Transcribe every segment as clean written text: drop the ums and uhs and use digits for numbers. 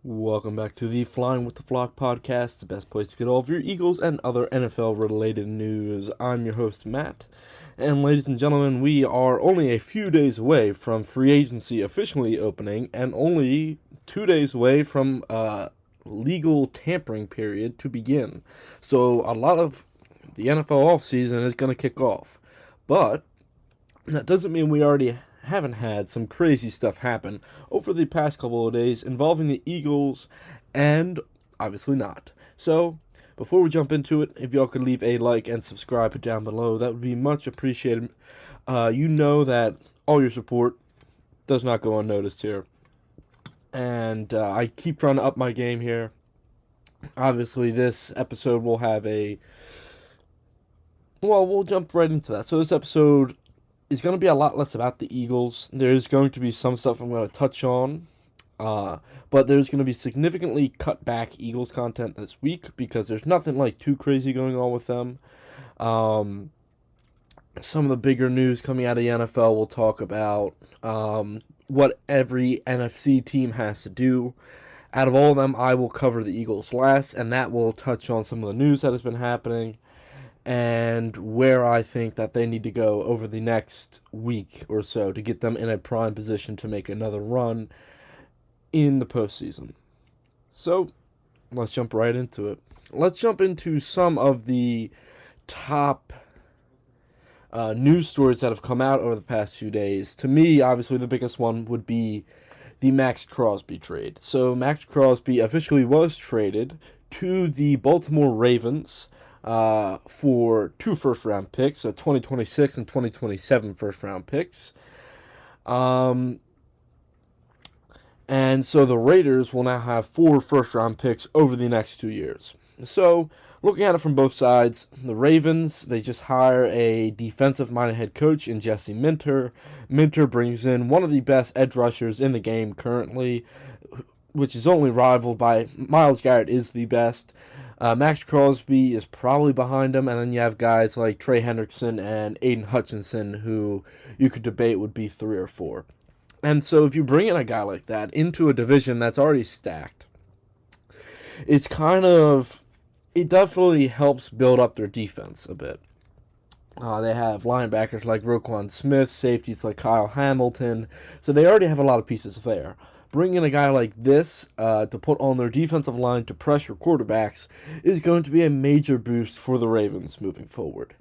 Welcome back to the Flying with the Flock podcast, the best place to get all of your Eagles and other NFL related news. I'm your host, Matt. And ladies and gentlemen, we are only a few days away from free agency officially opening and only 2 days away from legal tampering period to begin. So a lot of the NFL offseason is going to kick off. But that doesn't mean we already haven't had some crazy stuff happen over the past couple of days involving the Eagles and obviously not. So, before we jump into it, if y'all could leave a like and subscribe down below, that would be much appreciated. You know that all your support does not go unnoticed here. And I keep trying to up my game here. Obviously, this episode will have we'll jump right into that. So this episode is going to be a lot less about the Eagles. There's going to be some stuff I'm going to touch on, but there's going to be significantly cut back Eagles content this week because there's nothing like too crazy going on with them. Some of the bigger news coming out of the NFL we'll talk about what every NFC team has to do. Out of all of them, I will cover the Eagles last, and that will touch on some of the news that has been happening and where I think that they need to go over the next week or so to get them in a prime position to make another run in the postseason. So, let's jump right into it. Let's jump into some of the top news stories that have come out over the past few days. To me, obviously, the biggest one would be the Maxx Crosby trade. So, Maxx Crosby officially was traded to the Baltimore Ravens for 2 first-round picks, so 2026 and 2027 first-round picks. And so the Raiders will now have 4 first-round picks over the next 2 years. So, looking at it from both sides, the Ravens, they just hire a defensive-minded head coach in Jesse Minter. Minter brings in one of the best edge rushers in the game currently, which is only rivaled by Myles Garrett is the best. Maxx Crosby is probably behind him, and then you have guys like Trey Hendrickson and Aiden Hutchinson, who you could debate would be 3 or 4. And so if you bring in a guy like that into a division that's already stacked, it definitely helps build up their defense a bit. They have linebackers like Roquan Smith, safeties like Kyle Hamilton, so they already have a lot of pieces there. Bringing a guy like this to put on their defensive line to pressure quarterbacks is going to be a major boost for the Ravens moving forward.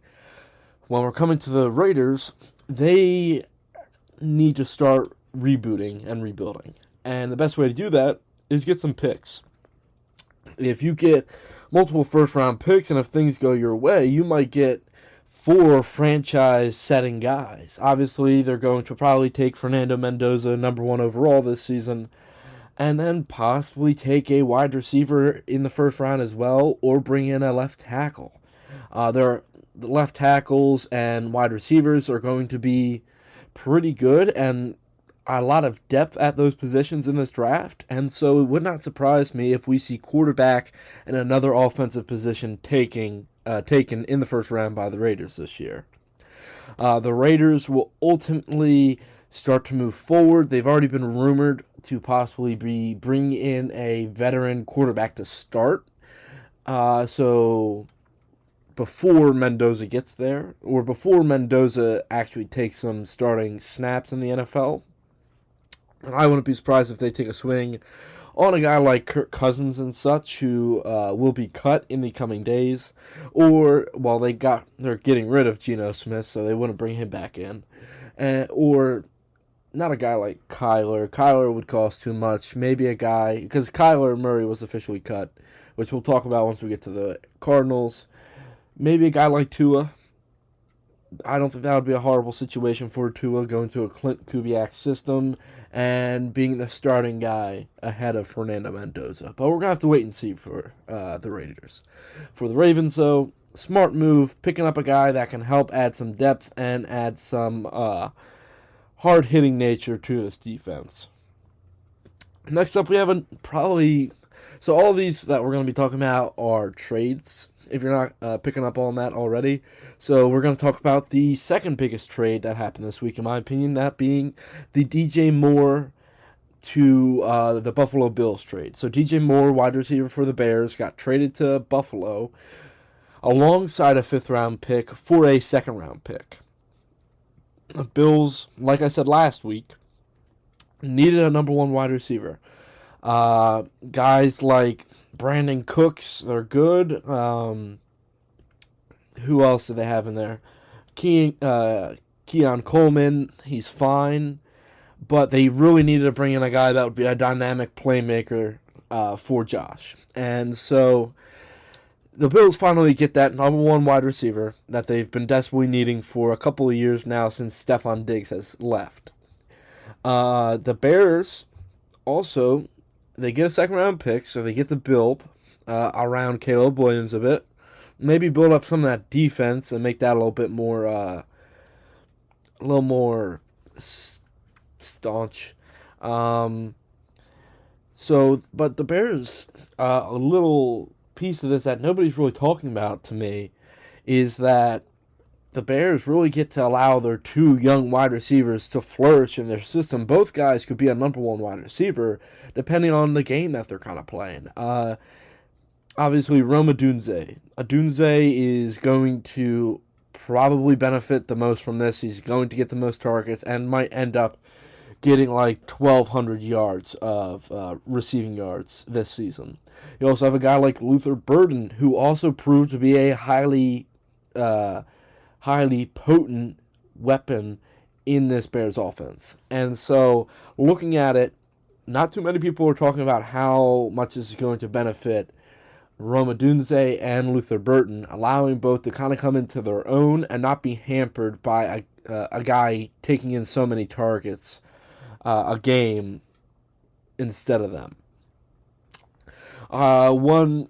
When we're coming to the Raiders, they need to start rebooting and rebuilding. And the best way to do that is get some picks. If you get multiple first-round picks and if things go your way, you might get 4 franchise-setting guys. Obviously, they're going to probably take Fernando Mendoza, number 1 overall this season, and then possibly take a wide receiver in the first round as well, or bring in a left tackle. The left tackles and wide receivers are going to be pretty good, and a lot of depth at those positions in this draft, and so it would not surprise me if we see quarterback and another offensive position taken in the first round by the Raiders this year. The Raiders will ultimately start to move forward. They've already been rumored to possibly be bringing in a veteran quarterback to start. So before Mendoza gets there, or before Mendoza actually takes some starting snaps in the NFL. And I wouldn't be surprised if they take a swing on a guy like Kirk Cousins and such, who will be cut in the coming days, or they're getting rid of Geno Smith, so they wouldn't bring him back in, or not a guy like Kyler. Kyler would cost too much. Maybe a guy, because Kyler Murray was officially cut, which we'll talk about once we get to the Cardinals. Maybe a guy like Tua. I don't think that would be a horrible situation for Tua, going to a Clint Kubiak system and being the starting guy ahead of Fernando Mendoza. But we're going to have to wait and see for the Raiders. For the Ravens, though, smart move, picking up a guy that can help add some depth and add some hard-hitting nature to this defense. Next up, we have so all these that we're going to be talking about are trades, if you're not picking up on that already. So we're going to talk about the second biggest trade that happened this week, in my opinion, that being the DJ Moore to the Buffalo Bills trade. So DJ Moore, wide receiver for the Bears, got traded to Buffalo alongside a 5th-round pick for a 2nd-round pick. The Bills, like I said last week, needed a number 1 wide receiver. Guys like Brandon Cooks, they're good. Who else do they have in there? Keon Coleman, he's fine. But they really needed to bring in a guy that would be a dynamic playmaker for Josh. And so the Bills finally get that number 1 wide receiver that they've been desperately needing for a couple of years now since Stephon Diggs has left. The Bears also, they get a 2nd-round pick, so they get to build around Caleb Williams a bit. Maybe build up some of that defense and make that a little bit more, staunch. But the Bears, a little piece of this that nobody's really talking about to me is that the Bears really get to allow their 2 young wide receivers to flourish in their system. Both guys could be a number 1 wide receiver depending on the game that they're kind of playing. Obviously, Rome Odunze. Odunze is going to probably benefit the most from this. He's going to get the most targets and might end up getting like 1,200 yards of receiving yards this season. You also have a guy like Luther Burden, who also proved to be a highly potent weapon in this Bears offense. And so, looking at it, not too many people are talking about how much this is going to benefit Rome Odunze and Luther Burden, allowing both to kind of come into their own and not be hampered by a guy taking in so many targets a game instead of them. One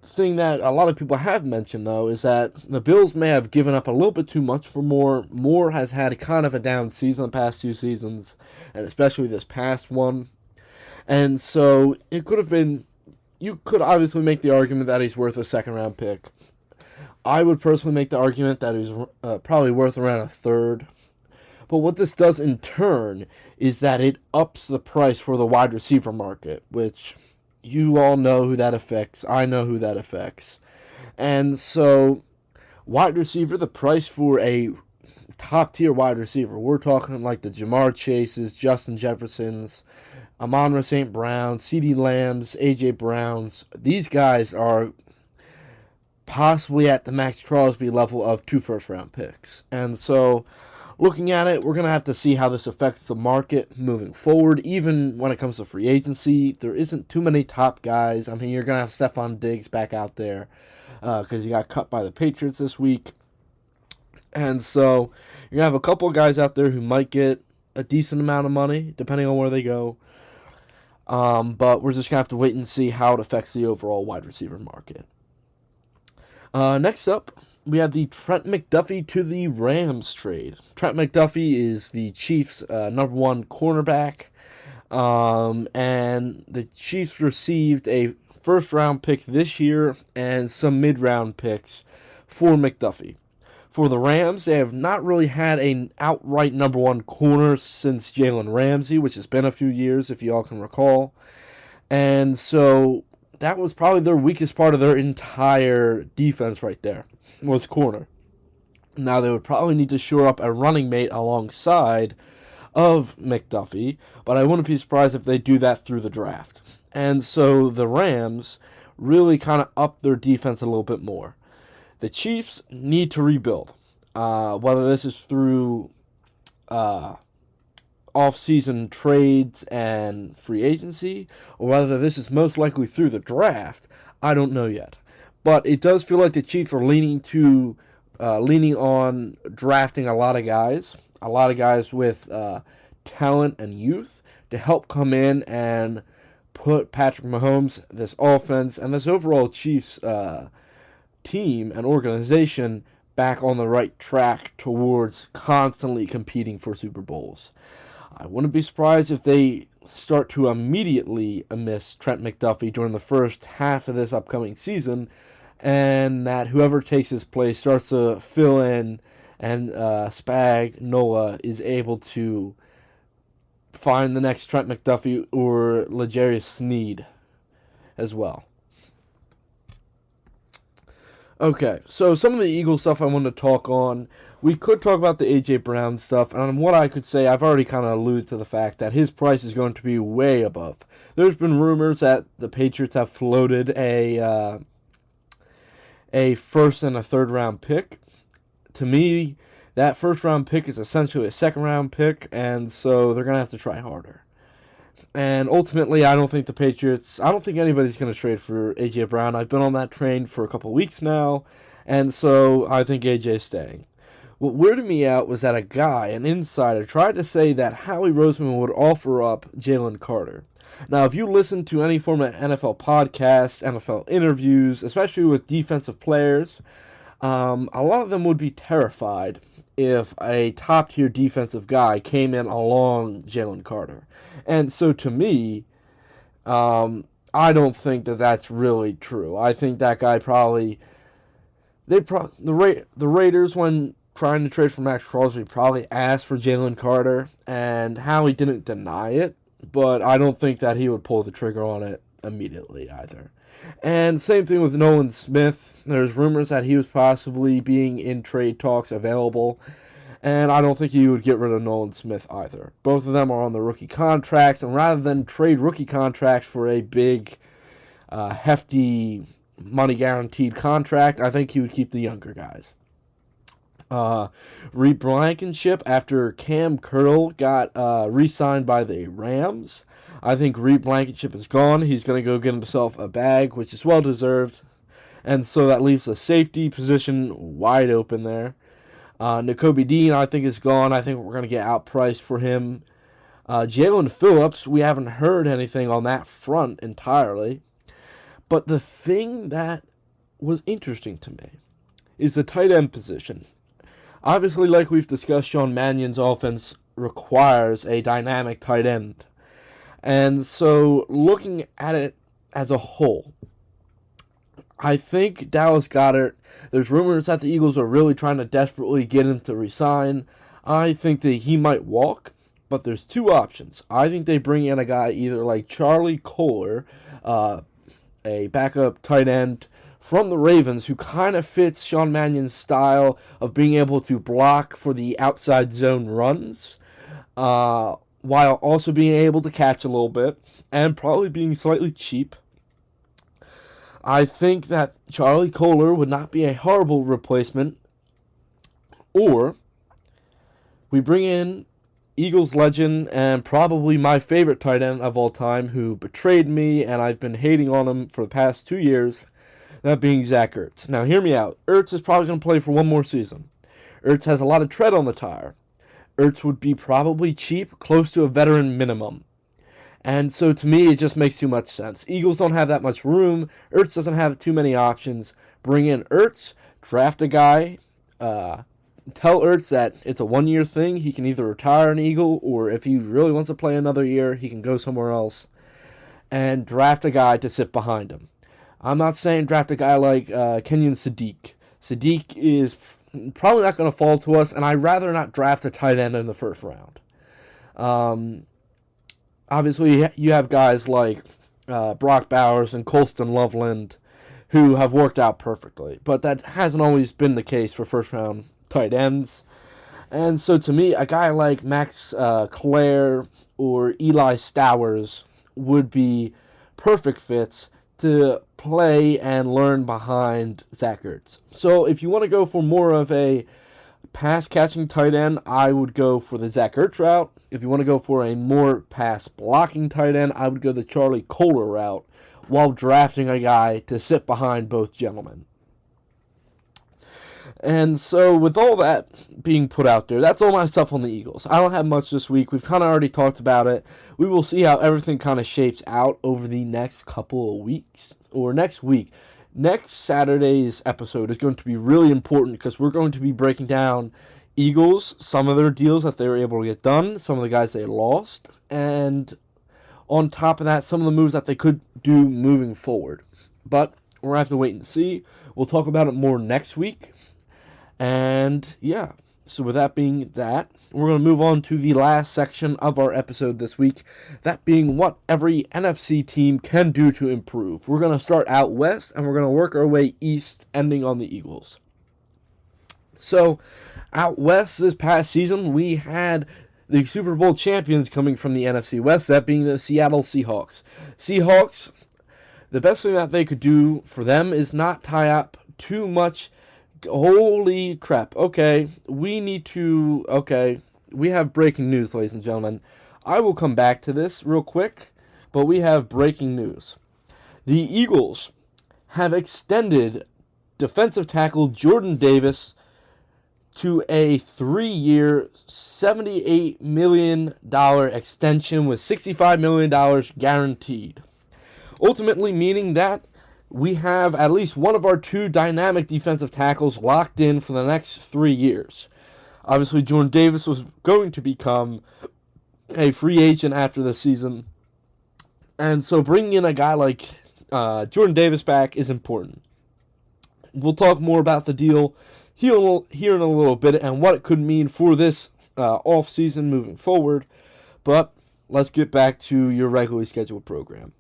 thing that a lot of people have mentioned, though, is that the Bills may have given up a little bit too much for Moore. Moore has had kind of a down season the past 2 seasons, and especially this past one. And so it could have been, you could obviously make the argument that he's worth a 2nd-round pick. I would personally make the argument that he's probably worth around a 3rd. But what this does in turn is that it ups the price for the wide receiver market, which you all know who that affects. I know who that affects. And so, wide receiver, the price for a top-tier wide receiver, we're talking like the Jamar Chases, Justin Jeffersons, Amon-Ra St. Brown, CeeDee Lambs, A.J. Browns. These guys are possibly at the Max Crosby level of 2 first-round picks. And so, looking at it, we're going to have to see how this affects the market moving forward. Even when it comes to free agency, there isn't too many top guys. I mean, you're going to have Stephon Diggs back out there because he got cut by the Patriots this week. And so you're going to have a couple of guys out there who might get a decent amount of money, depending on where they go. But we're just going to have to wait and see how it affects the overall wide receiver market. Next up, we have the Trent McDuffie to the Rams trade. Trent McDuffie is the Chiefs' number 1 cornerback. And the Chiefs received a first-round pick this year and some mid-round picks for McDuffie. For the Rams, they have not really had an outright number 1 corner since Jalen Ramsey, which has been a few years, if you all can recall. And so that was probably their weakest part of their entire defense right there, was corner. Now, they would probably need to shore up a running mate alongside of McDuffie, but I wouldn't be surprised if they do that through the draft. And so the Rams really kind of up their defense a little bit more. The Chiefs need to rebuild, whether this is through off-season trades and free agency, or whether this is most likely through the draft. I don't know yet. But it does feel like the Chiefs are leaning on drafting a lot of guys with talent and youth to help come in and put Patrick Mahomes, this offense, and this overall Chiefs team and organization back on the right track towards constantly competing for Super Bowls. I wouldn't be surprised if they start to immediately miss Trent McDuffie during the first half of this upcoming season, and that whoever takes his place starts to fill in, and Spagnuolo is able to find the next Trent McDuffie or L'Jarius Sneed as well. Okay, so some of the Eagles stuff I wanted to talk on. We could talk about the A.J. Brown stuff, and what I could say, I've already kind of alluded to the fact that his price is going to be way above. There's been rumors that the Patriots have floated a first and a third round pick. To me, that first round pick is essentially a second round pick, and so they're going to have to try harder. And ultimately, I don't think anybody's going to trade for A.J. Brown. I've been on that train for a couple weeks now, and so I think A.J.'s staying. What weirded me out was that a guy, an insider, tried to say that Howie Roseman would offer up Jalen Carter. Now, if you listen to any form of NFL podcast, NFL interviews, especially with defensive players, a lot of them would be terrified if a top-tier defensive guy came in along Jalen Carter. And so to me, I don't think that that's really true. I think that guy the Raiders, when trying to trade for Max Crosby, probably asked for Jalen Carter, and Howie didn't deny it, but I don't think that he would pull the trigger on it immediately either. And same thing with Nolan Smith. There's rumors that he was possibly being in trade talks available, and I don't think he would get rid of Nolan Smith either. Both of them are on the rookie contracts, and rather than trade rookie contracts for a big, hefty, money-guaranteed contract, I think he would keep the younger guys. Reed Blankenship, after Cam Curl got re-signed by the Rams, I think Reed Blankenship is gone. He's going to go get himself a bag, which is well-deserved. And so that leaves the safety position wide open there. Nakobe Dean, I think, is gone. I think we're going to get outpriced for him. Jalen Phillips, we haven't heard anything on that front entirely. But the thing that was interesting to me is the tight end position. Obviously, like we've discussed, Sean Mannion's offense requires a dynamic tight end. And so, looking at it as a whole, I think Dallas Goedert, there's rumors that the Eagles are really trying to desperately get him to resign. I think that he might walk, but there's two options. I think they bring in a guy either like Charlie Kolar, a backup tight end from the Ravens, who kind of fits Sean Mannion's style of being able to block for the outside zone runs, while also being able to catch a little bit, and probably being slightly cheap. I think that Charlie Kolar would not be a horrible replacement. Or we bring in Eagles legend and probably my favorite tight end of all time, who betrayed me and I've been hating on him for the past 2 years, that being Zach Ertz. Now hear me out. Ertz is probably going to play for one more season. Ertz has a lot of tread on the tire. Ertz would be probably cheap, close to a veteran minimum. And so to me, it just makes too much sense. Eagles don't have that much room. Ertz doesn't have too many options. Bring in Ertz, draft a guy, tell Ertz that it's a one-year thing. He can either retire an Eagle, or if he really wants to play another year, he can go somewhere else. And draft a guy to sit behind him. I'm not saying draft a guy like Kenyon Sadiq. Sadiq is probably not going to fall to us, and I'd rather not draft a tight end in the first round. Obviously, you have guys like Brock Bowers and Colston Loveland who have worked out perfectly, but that hasn't always been the case for first-round tight ends. And so to me, a guy like Max Clare or Eli Stowers would be perfect fits to play and learn behind Zach Ertz. So if you want to go for more of a pass-catching tight end, I would go for the Zach Ertz route. If you want to go for a more pass-blocking tight end, I would go the Charlie Kolar route while drafting a guy to sit behind both gentlemen. And so with all that being put out there, that's all my stuff on the Eagles. I don't have much this week. We've kind of already talked about it. We will see how everything kind of shapes out over the next couple of weeks, or next week. Next Saturday's episode is going to be really important because we're going to be breaking down Eagles, some of their deals that they were able to get done, some of the guys they lost, and on top of that, some of the moves that they could do moving forward. But we're going to have to wait and see. We'll talk about it more next week. And yeah, So with that being that, we're going to move on to the last section of our episode this week, that being what every NFC team can do to improve. We're going to start out west, and we're going to work our way east, ending on the Eagles. So, out west this past season, we had the Super Bowl champions coming from the NFC West, that being the Seattle Seahawks. Seahawks, the best thing that they could do for them is not tie up too much. Holy crap. Okay, we have breaking news, ladies and gentlemen. I will come back to this real quick, but we have breaking news. The Eagles have extended defensive tackle Jordan Davis to a 3-year, $78 million extension with $65 million guaranteed. Ultimately meaning that we have at least one of our 2 dynamic defensive tackles locked in for the next 3 years. Obviously, Jordan Davis was going to become a free agent after the season. And so bringing in a guy like Jordan Davis back is important. We'll talk more about the deal here in a little bit and what it could mean for this offseason moving forward. But let's get back to your regularly scheduled program.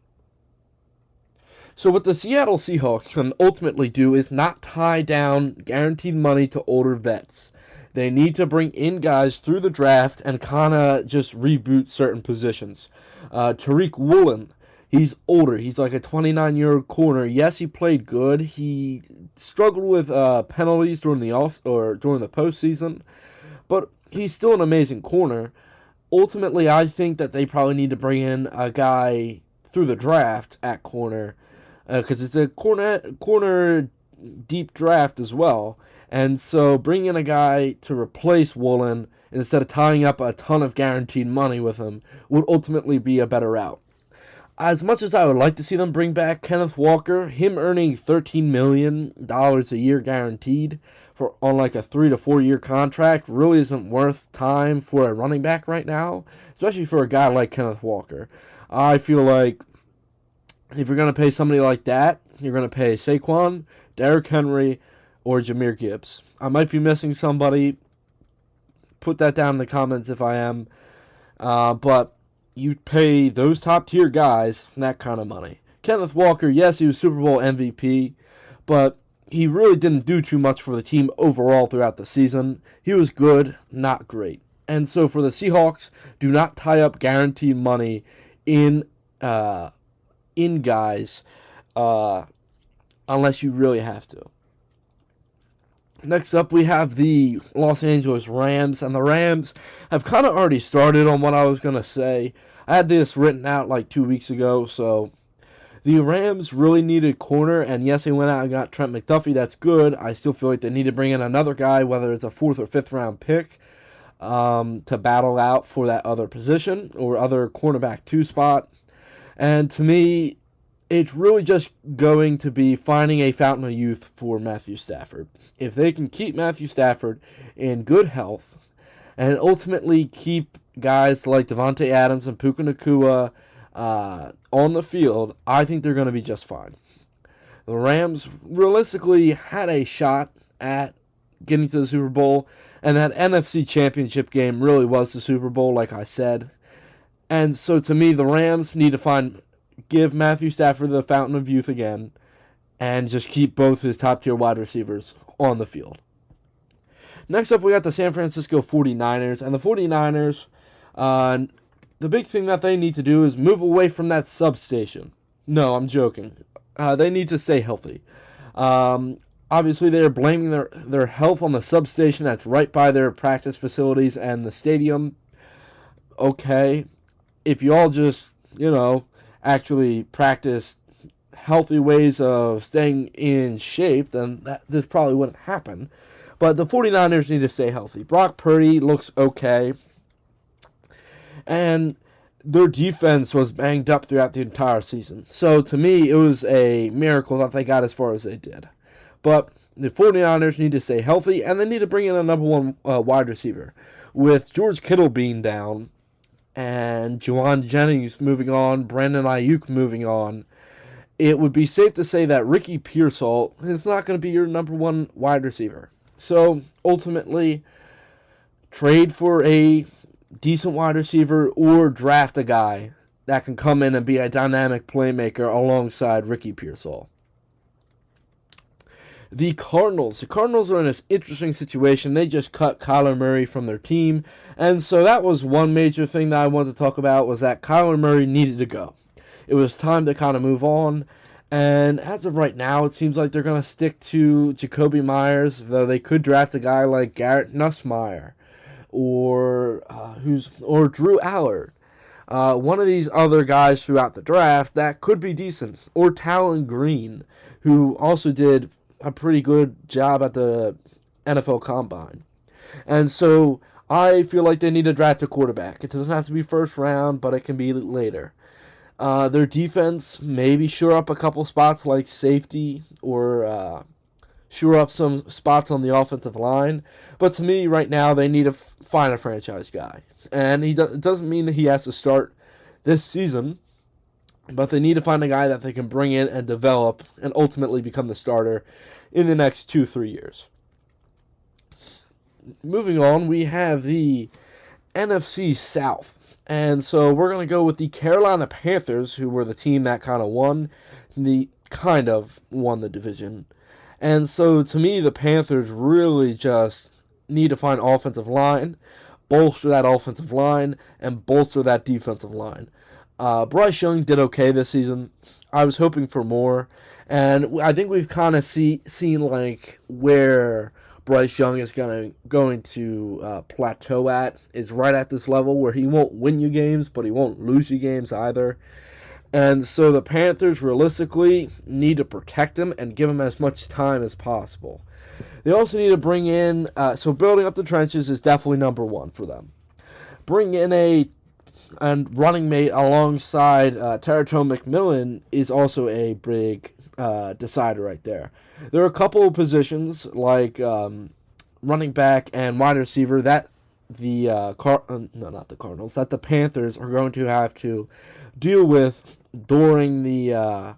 So what the Seattle Seahawks can ultimately do is not tie down guaranteed money to older vets. They need to bring in guys through the draft and kind of just reboot certain positions. Tariq Woolen, he's older. He's like a 29-year-old corner. Yes, he played good. He struggled with penalties during the postseason, but he's still an amazing corner. Ultimately, I think that they probably need to bring in a guy through the draft at corner, because it's a corner deep draft as well. And so bringing in a guy to replace Woolen instead of tying up a ton of guaranteed money with him would ultimately be a better route. As much as I would like to see them bring back Kenneth Walker, him earning $13 million a year guaranteed on like a 3 to 4 year contract really isn't worth time for a running back right now, especially for a guy like Kenneth Walker. I feel like if you're going to pay somebody like that, you're going to pay Saquon, Derrick Henry, or Jahmyr Gibbs. I might be missing somebody. Put that down in the comments if I am. But you pay those top-tier guys that kind of money. Kenneth Walker, yes, he was Super Bowl MVP, but he really didn't do too much for the team overall throughout the season. He was good, not great. And so for the Seahawks, do not tie up guaranteed money in guys unless you really have to. Next up, we have the Los Angeles Rams, and the Rams have kind of already started on what I was going to say. I had this written out like 2 weeks ago, so the Rams really needed corner, and yes, they went out and got Trent McDuffie. That's good. I still feel like they need to bring in another guy, whether it's a 4th or 5th round pick, to battle out for that other position or other cornerback 2 spot. And to me, it's really just going to be finding a fountain of youth for Matthew Stafford. If they can keep Matthew Stafford in good health and ultimately keep guys like Devontae Adams and Puka Nacua on the field, I think they're going to be just fine. The Rams realistically had a shot at getting to the Super Bowl, and that NFC Championship game really was the Super Bowl, like I said. And so to me, the Rams need to give Matthew Stafford the fountain of youth again and just keep both his top-tier wide receivers on the field. Next up, we got the San Francisco 49ers. And the 49ers, the big thing that they need to do is move away from that substation. No, I'm joking. They need to stay healthy. Obviously, they're blaming their health on the substation that's right by their practice facilities and the stadium. Okay, if you all just, actually practice healthy ways of staying in shape, then this probably wouldn't happen. But the 49ers need to stay healthy. Brock Purdy looks okay. And their defense was banged up throughout the entire season. So to me, it was a miracle that they got as far as they did. But the 49ers need to stay healthy, and they need to bring in a number 1 wide receiver. With George Kittle being down, and Juwan Jennings moving on, Brandon Ayuk moving on, it would be safe to say that Ricky Pearsall is not going to be your number 1 wide receiver. So, ultimately, trade for a decent wide receiver or draft a guy that can come in and be a dynamic playmaker alongside Ricky Pearsall. The Cardinals. The Cardinals are in this interesting situation. They just cut Kyler Murray from their team. And so that was one major thing that I wanted to talk about, was that Kyler Murray needed to go. It was time to kind of move on. And as of right now, it seems like they're going to stick to Jacoby Myers, though they could draft a guy like Garrett Nussmeier or Drew Allard. One of these other guys throughout the draft that could be decent. Or Talon Green, who also did a pretty good job at the NFL Combine. And so I feel like they need to draft a quarterback. It doesn't have to be first round, but it can be later. Their defense, maybe shore up a couple spots like safety or shore up some spots on the offensive line. But to me, right now, they need to find a franchise guy. And it doesn't mean that he has to start this season, but they need to find a guy that they can bring in and develop and ultimately become the starter in the next 2-3 years. Moving on, we have the NFC South. And so we're going to go with the Carolina Panthers, who were the team that kind of won the division. And so to me, the Panthers really just need to find offensive line, bolster that offensive line, and bolster that defensive line. Bryce Young did okay this season. I was hoping for more, and I think we've kind of seen like where Bryce Young is going to plateau at. Is right at this level where he won't win you games, but he won't lose you games either. And so the Panthers realistically need to protect him and give him as much time as possible. They also need to bring in, so building up the trenches is definitely number one for them. Bring in a running mate alongside Teratone McMillan is also a big decider right there. There are a couple of positions like running back and wide receiver that that the Panthers are going to have to deal with during the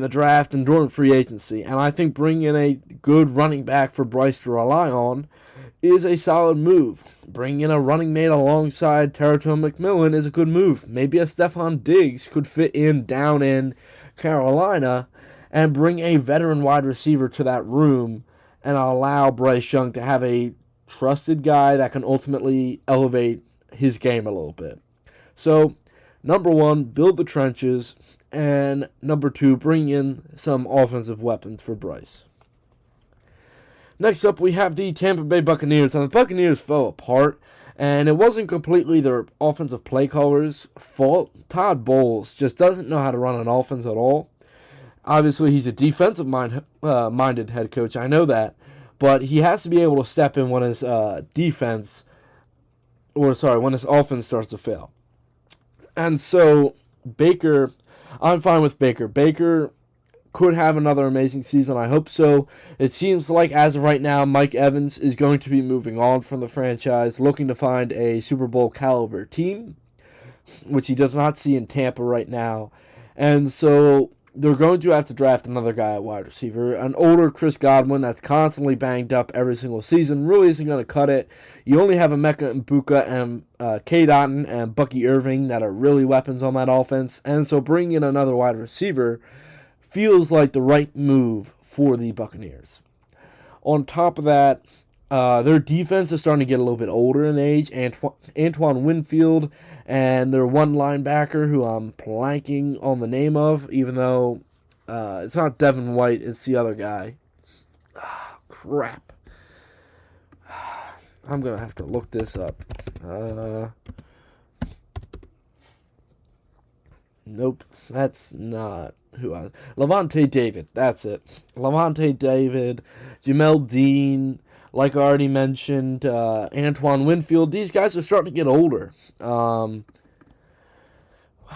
draft and during free agency. And I think bringing in a good running back for Bryce to rely on is a solid move. Bringing in a running mate alongside Teratone McMillan is a good move. Maybe a Stephon Diggs could fit in down in Carolina and bring a veteran wide receiver to that room and allow Bryce Young to have a trusted guy that can ultimately elevate his game a little bit. So, number one, build the trenches, and number two, bring in some offensive weapons for Bryce. Next up, we have the Tampa Bay Buccaneers. And the Buccaneers fell apart, and it wasn't completely their offensive play callers' fault. Todd Bowles just doesn't know how to run an offense at all. Obviously, he's a defensive-minded head coach. I know that. But he has to be able to step in when his when his offense starts to fail. And so, Baker, I'm fine with Baker. Baker could have another amazing season. I hope so. It seems like, as of right now, Mike Evans is going to be moving on from the franchise, looking to find a Super Bowl caliber team, which he does not see in Tampa right now. And so they're going to have to draft another guy at wide receiver. An older Chris Godwin that's constantly banged up every single season really isn't going to cut it. You only have Emeka Mbuka and Cade Otton and Bucky Irving that are really weapons on that offense. And so bringing in another wide receiver feels like the right move for the Buccaneers. On top of that, their defense is starting to get a little bit older in age. Antoine Winfield and their one linebacker, who I'm blanking on the name of, even though it's not Devin White, it's the other guy. Crap. I'm going to have to look this up. Nope, that's not who I... Lavonte David, that's it. Lavonte David, Jamel Dean, like I already mentioned, Antoine Winfield. These guys are starting to get older. How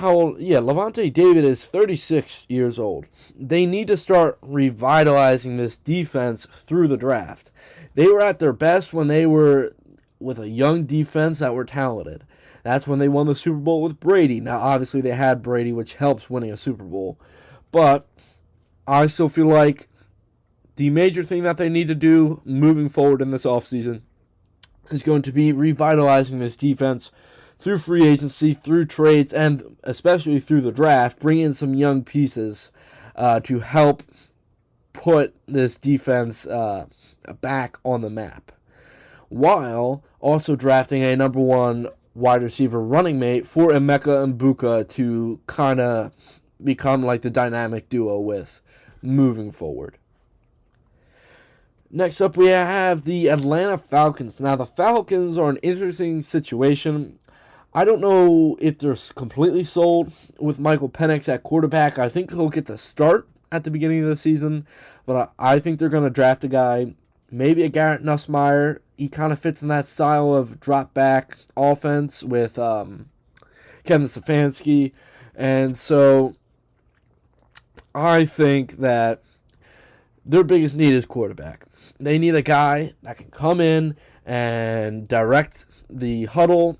old? Yeah, Lavonte David is 36 years old. They need to start revitalizing this defense through the draft. They were at their best when they were with a young defense that were talented. That's when they won the Super Bowl with Brady. Now, obviously, they had Brady, which helps winning a Super Bowl. But I still feel like the major thing that they need to do moving forward in this offseason is going to be revitalizing this defense through free agency, through trades, and especially through the draft. Bring in some young pieces to help put this defense back on the map, while also drafting a number one wide receiver running mate for Emeka Mbuka to kind of become like the dynamic duo with moving forward. Next up, we have the Atlanta Falcons. Now, the Falcons are an interesting situation. I don't know if they're completely sold with Michael Penix at quarterback. I think he'll get the start at the beginning of the season, but I think they're going to draft a guy, maybe a Garrett Nussmeier. He kind of fits in that style of drop-back offense with Kevin Stefanski. And so I think that their biggest need is quarterback. They need a guy that can come in and direct the huddle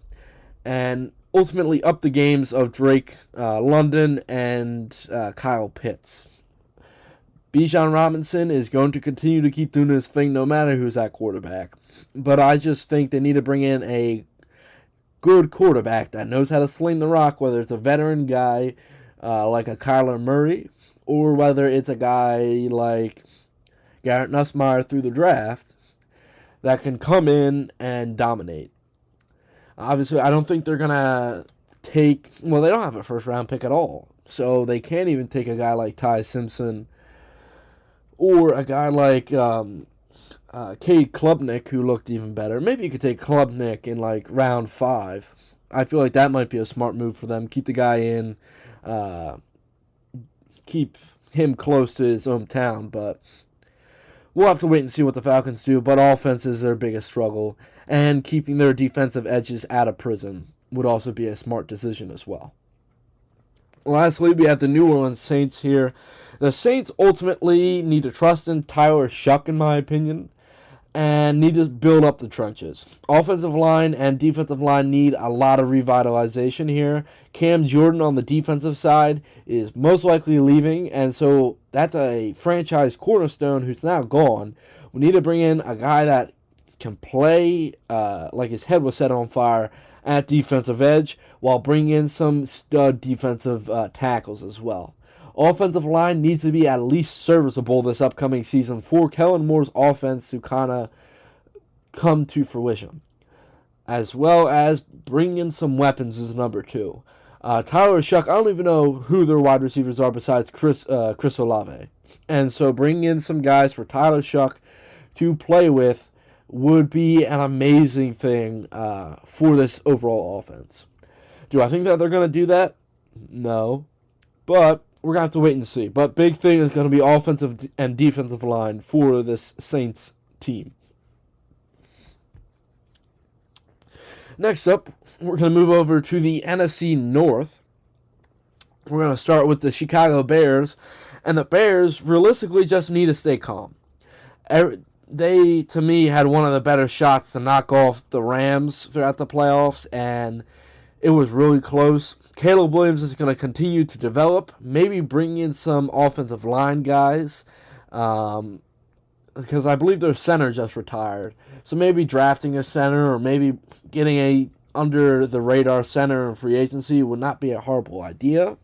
and ultimately up the games of Drake London and Kyle Pitts. Bijan Robinson is going to continue to keep doing his thing no matter who's at quarterback. But I just think they need to bring in a good quarterback that knows how to sling the rock, whether it's a veteran guy like a Kyler Murray, or whether it's a guy like Garrett Nussmeier through the draft that can come in and dominate. Obviously, I don't think they're going to they don't have a first-round pick at all. So they can't even take a guy like Ty Simpson or a guy like Cade Klubnik, who looked even better. Maybe you could take Klubnik in like round 5. I feel like that might be a smart move for them. Keep the guy in, keep him close to his hometown, but we'll have to wait and see what the Falcons do. But offense is their biggest struggle, and keeping their defensive edges out of prison would also be a smart decision as well. Lastly, we have the New Orleans Saints here. The Saints ultimately need to trust in Tyler Shough, in my opinion, and need to build up the trenches. Offensive line and defensive line need a lot of revitalization here. Cam Jordan on the defensive side is most likely leaving, and so that's a franchise cornerstone who's now gone. We need to bring in a guy that can play like his head was set on fire at defensive edge, while bringing in some stud defensive tackles as well. Offensive line needs to be at least serviceable this upcoming season for Kellen Moore's offense to kind of come to fruition, as well as bring in some weapons as number 2. Tyler Shough, I don't even know who their wide receivers are besides Chris Olave. And so bringing in some guys for Tyler Shough to play with would be an amazing thing for this overall offense. Do I think that they're going to do that? No. But we're going to have to wait and see. But big thing is going to be offensive and defensive line for this Saints team. Next up, we're going to move over to the NFC North. We're going to start with the Chicago Bears. And the Bears realistically just need to stay calm. They, to me, had one of the better shots to knock off the Rams throughout the playoffs, and it was really close. Caleb Williams is going to continue to develop, maybe bring in some offensive line guys, because I believe their center just retired. So maybe drafting a center or maybe getting a under-the-radar center in free agency would not be a horrible idea,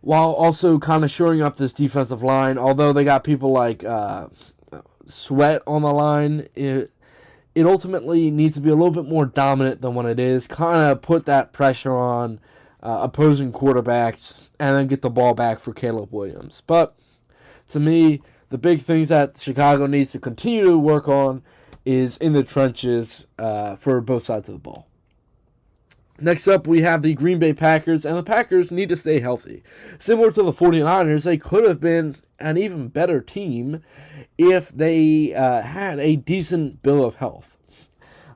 while also kind of shoring up this defensive line. Although they got people like Sweat on the line, it ultimately needs to be a little bit more dominant than what it is. Kind of put that pressure on opposing quarterbacks and then get the ball back for Caleb Williams. But to me, the big things that Chicago needs to continue to work on is in the trenches for both sides of the ball. Next up, we have the Green Bay Packers, and the Packers need to stay healthy. Similar to the 49ers, they could have been an even better team if they had a decent bill of health.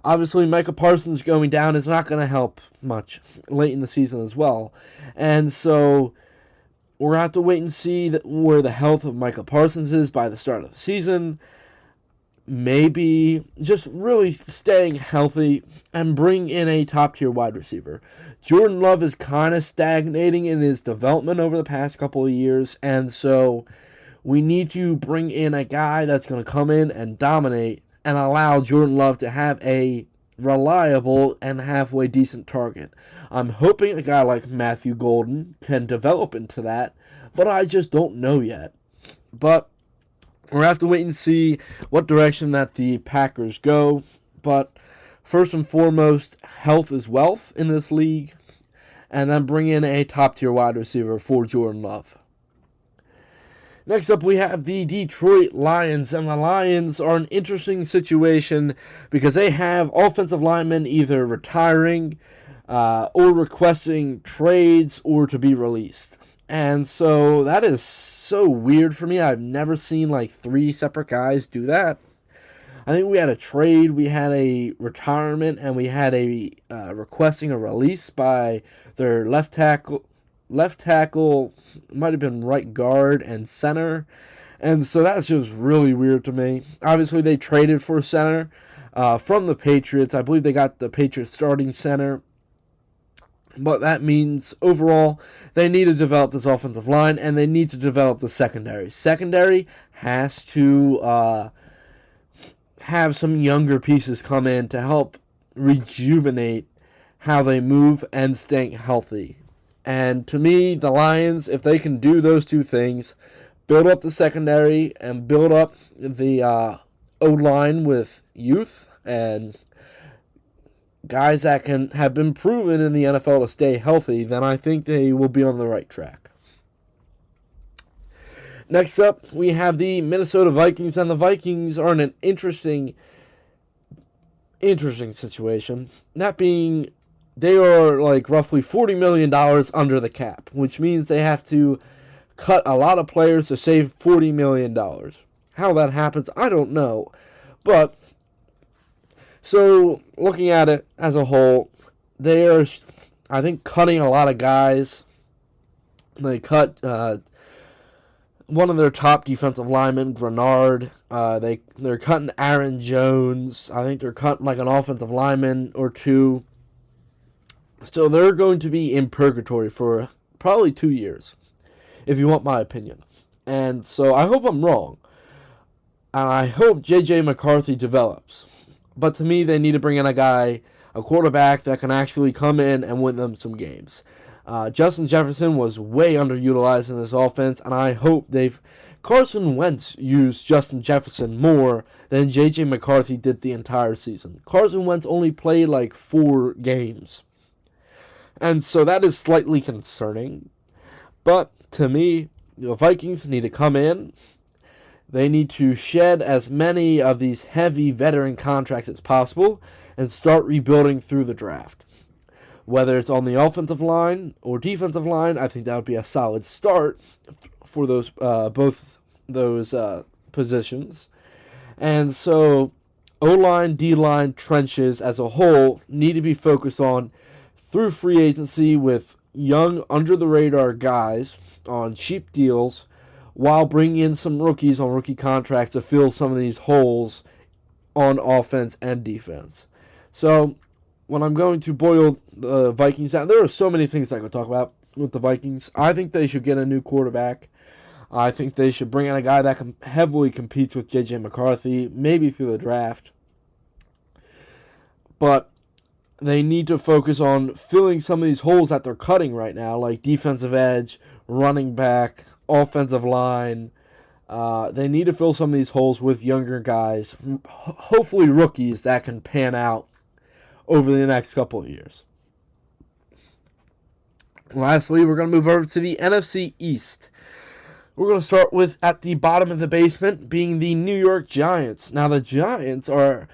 Obviously, Micah Parsons going down is not going to help much late in the season as well. And so we're going to have to wait and see where the health of Micah Parsons is by the start of the season. Maybe just really staying healthy and bring in a top-tier wide receiver. Jordan Love is kind of stagnating in his development over the past couple of years, and so we need to bring in a guy that's going to come in and dominate and allow Jordan Love to have a reliable and halfway decent target. I'm hoping a guy like Matthew Golden can develop into that, but I just don't know yet. But we'll have to wait and see what direction that the Packers go. But first and foremost, health is wealth in this league, and then bring in a top-tier wide receiver for Jordan Love. Next up, we have the Detroit Lions, and the Lions are an interesting situation because they have offensive linemen either retiring or requesting trades or to be released. And so that is so weird for me. I've never seen like 3 separate guys do that. I think we had a trade, we had a retirement, and we had a requesting a release by their left tackle, might have been right guard and center. And so that's just really weird to me. Obviously, they traded for center from the Patriots. I believe they got the Patriots starting center. But that means overall, they need to develop this offensive line, and they need to develop the secondary. Secondary has to have some younger pieces come in to help rejuvenate how they move and staying healthy. And to me, the Lions, if they can do those 2 things, build up the secondary and build up the O-line with youth and guys that can have been proven in the NFL to stay healthy, then I think they will be on the right track. Next up, we have the Minnesota Vikings, and the Vikings are in an interesting situation. That being, they are like roughly $40 million under the cap, which means they have to cut a lot of players to save $40 million. How that happens, I don't know. But, so looking at it as a whole, they are, I think, cutting a lot of guys. They cut one of their top defensive linemen, Grenard. They're cutting Aaron Jones. I think they're cutting like an offensive lineman or 2. So they're going to be in purgatory for probably 2 years, if you want my opinion. And so I hope I'm wrong. And I hope J.J. McCarthy develops. But to me, they need to bring in a quarterback that can actually come in and win them some games. Justin Jefferson was way underutilized in this offense, and I hope Carson Wentz used Justin Jefferson more than J.J. McCarthy did the entire season. Carson Wentz only played like 4 games. And so that is slightly concerning. But to me, the Vikings need to come in. They need to shed as many of these heavy veteran contracts as possible and start rebuilding through the draft. Whether it's on the offensive line or defensive line, I think that would be a solid start for those both those positions. And so O-line, D-line, trenches as a whole need to be focused on through free agency with young, under-the-radar guys on cheap deals while bringing in some rookies on rookie contracts to fill some of these holes on offense and defense. So when I'm going to boil the Vikings out, there are so many things I could talk about with the Vikings. I think they should get a new quarterback. I think they should bring in a guy that heavily competes with J.J. McCarthy, maybe through the draft. But they need to focus on filling some of these holes that they're cutting right now, like defensive edge, running back, offensive line. They need to fill some of these holes with younger guys, hopefully rookies that can pan out over the next couple of years. Lastly, we're going to move over to the NFC East. We're going to start with at the bottom of the basement being the New York Giants. Now, the Giants are,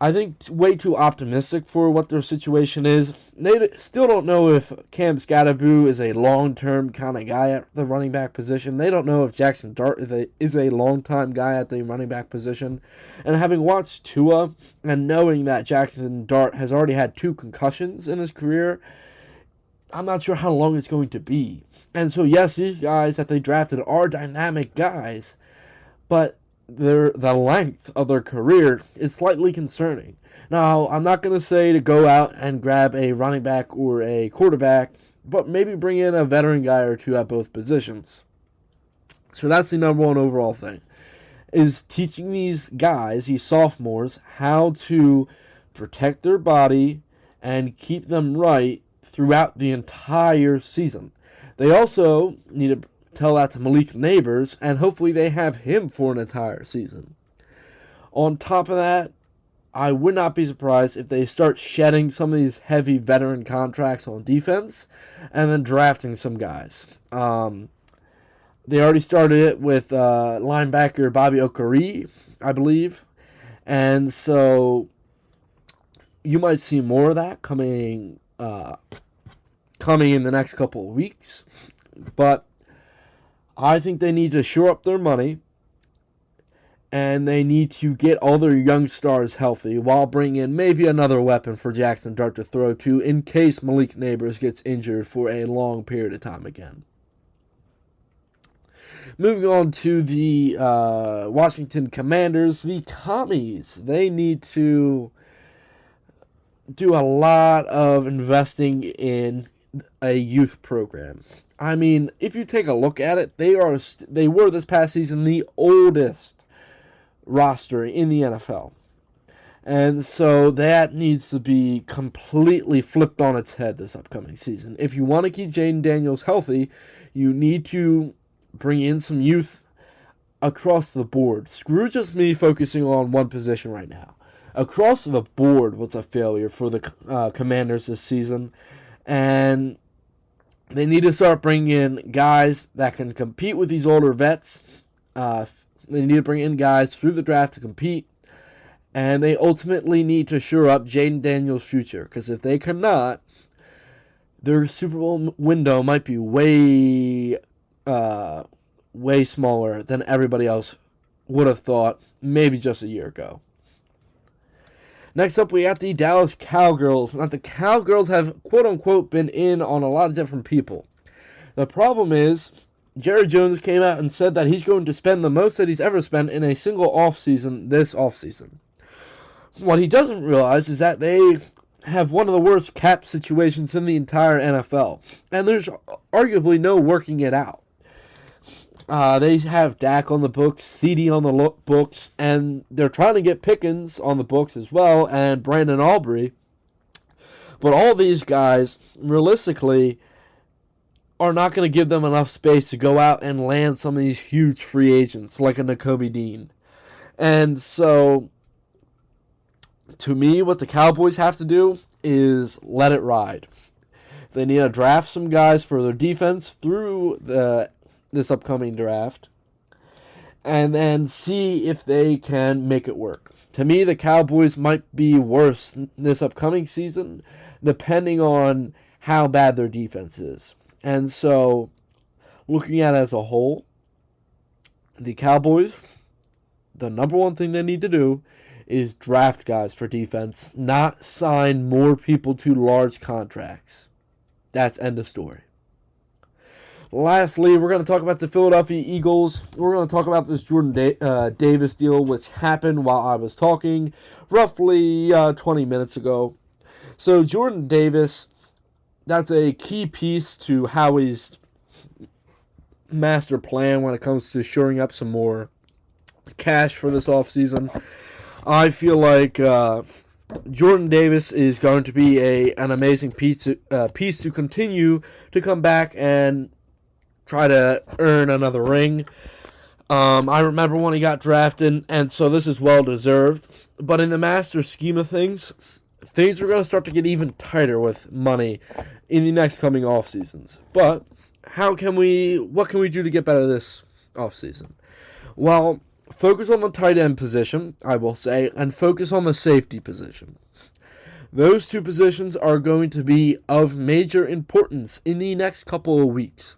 I think, way too optimistic for what their situation is. They still don't know if Cam Scatterboo is a long-term kind of guy at the running back position. They don't know if Jackson Dart is a long-time guy at the running back position. And having watched Tua and knowing that Jackson Dart has already had 2 concussions in his career, I'm not sure how long it's going to be. And so, yes, these guys that they drafted are dynamic guys, but the length of their career is slightly concerning. Now, I'm not going to say to go out and grab a running back or a quarterback, but maybe bring in a veteran guy or 2 at both positions. So that's the number one overall thing. is teaching these guys, these sophomores, how to protect their body and keep them right throughout the entire season. They also need to tell that to Malik Nabers, and hopefully they have him for an entire season. On top of that, I would not be surprised if they start shedding some of these heavy veteran contracts on defense and then drafting some guys. They already started it with linebacker Bobby Okari, I believe. And so you might see more of that coming in the next couple of weeks. But I think they need to shore up their money, and they need to get all their young stars healthy while bringing in maybe another weapon for Jackson Dart to throw to in case Malik Nabers gets injured for a long period of time again. Moving on to the Washington Commanders, the Commies. They need to do a lot of investing in a youth program. I mean, if you take a look at it, they were this past season the oldest roster in the NFL. And so that needs to be completely flipped on its head this upcoming season. If you want to keep Jayden Daniels healthy, you need to bring in some youth across the board. Screw just me focusing on one position right now. Across the board was a failure for the Commanders this season. And they need to start bringing in guys that can compete with these older vets. They need to bring in guys through the draft to compete. And they ultimately need to shore up Jayden Daniels' future. Because if they cannot, their Super Bowl window might be way smaller than everybody else would have thought maybe just a year ago. Next up, we have the Dallas Cowgirls. Now, the Cowgirls have, quote-unquote, been in on a lot of different people. The problem is, Jerry Jones came out and said that he's going to spend the most that he's ever spent in a single offseason this offseason. What he doesn't realize is that they have one of the worst cap situations in the entire NFL. And there's arguably no working it out. They have Dak on the books, CD on the books, and they're trying to get Pickens on the books as well, and Brandon Aubrey. But all these guys, realistically, are not going to give them enough space to go out and land some of these huge free agents, like a Nakobe Dean. And so, to me, what the Cowboys have to do is let it ride. They need to draft some guys for their defense through this upcoming draft, and then see if they can make it work. To me, the Cowboys might be worse this upcoming season, depending on how bad their defense is. And so, looking at it as a whole, the Cowboys, the number one thing they need to do is draft guys for defense, not sign more people to large contracts. That's end of story. Lastly, we're going to talk about the Philadelphia Eagles. We're going to talk about this Jordan Davis deal, which happened while I was talking roughly 20 minutes ago. So Jordan Davis, that's a key piece to Howie's master plan when it comes to shoring up some more cash for this offseason. I feel like Jordan Davis is going to be an amazing piece to continue to come back and try to earn another ring. I remember when he got drafted, and so this is well-deserved. But in the master scheme of things are going to start to get even tighter with money in the next coming off seasons. But what can we do to get better this off season? Well, focus on the tight end position, I will say, and focus on the safety position. Those two positions are going to be of major importance in the next couple of weeks.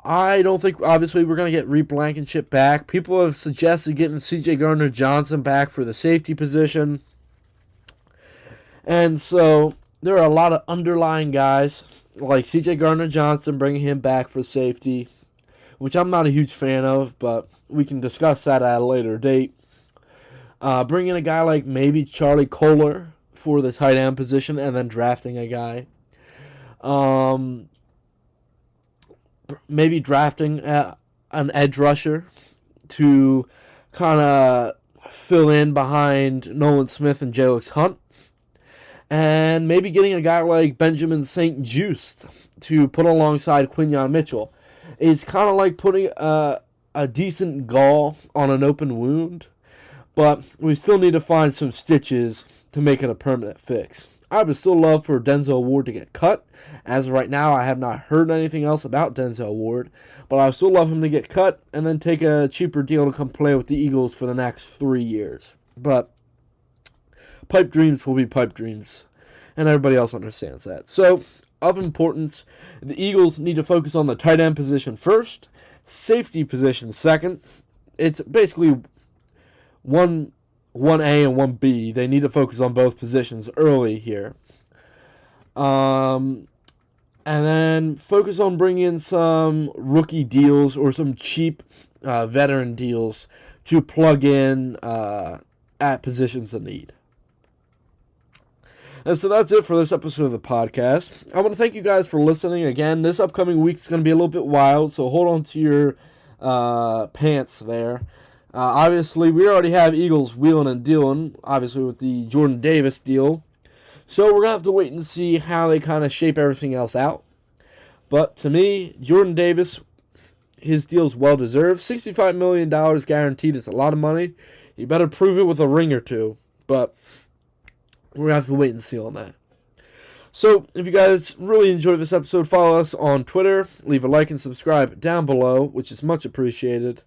I don't think, obviously, we're going to get Reed Blankenship back. People have suggested getting C.J. Gardner-Johnson back for the safety position. And so there are a lot of underlying guys, like C.J. Gardner-Johnson, bringing him back for safety, which I'm not a huge fan of, but we can discuss that at a later date. Bringing a guy like maybe Charlie Kolar for the tight end position and then drafting a guy. Maybe drafting an edge rusher to kind of fill in behind Nolan Smith and Jalix Hunt. And maybe getting a guy like Benjamin St-Juste to put alongside Quinyon Mitchell. It's kind of like putting a decent gauze on an open wound, but we still need to find some stitches to make it a permanent fix. I would still love for Denzel Ward to get cut. As of right now, I have not heard anything else about Denzel Ward, but I would still love him to get cut and then take a cheaper deal to come play with the Eagles for the next 3 years. But pipe dreams will be pipe dreams, and everybody else understands that. So, of importance, the Eagles need to focus on the tight end position first, safety position second. It's basically 1A and 1B. They need to focus on both positions early here. And then focus on bringing in some rookie deals or some cheap veteran deals to plug in at positions of need. And so that's it for this episode of the podcast. I want to thank you guys for listening. Again, this upcoming week is going to be a little bit wild, so hold on to your pants there. Obviously, we already have Eagles wheeling and dealing, obviously, with the Jordan Davis deal. So we're going to have to wait and see how they kind of shape everything else out. But to me, Jordan Davis, his deal is well-deserved. $65 million guaranteed is a lot of money. You better prove it with a ring or two. But we're going to have to wait and see on that. So, if you guys really enjoyed this episode, follow us on Twitter. Leave a like and subscribe down below, which is much appreciated.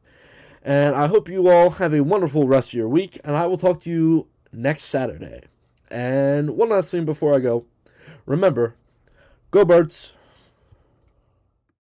And I hope you all have a wonderful rest of your week, and I will talk to you next Saturday. And one last thing before I go. Remember, go Birds!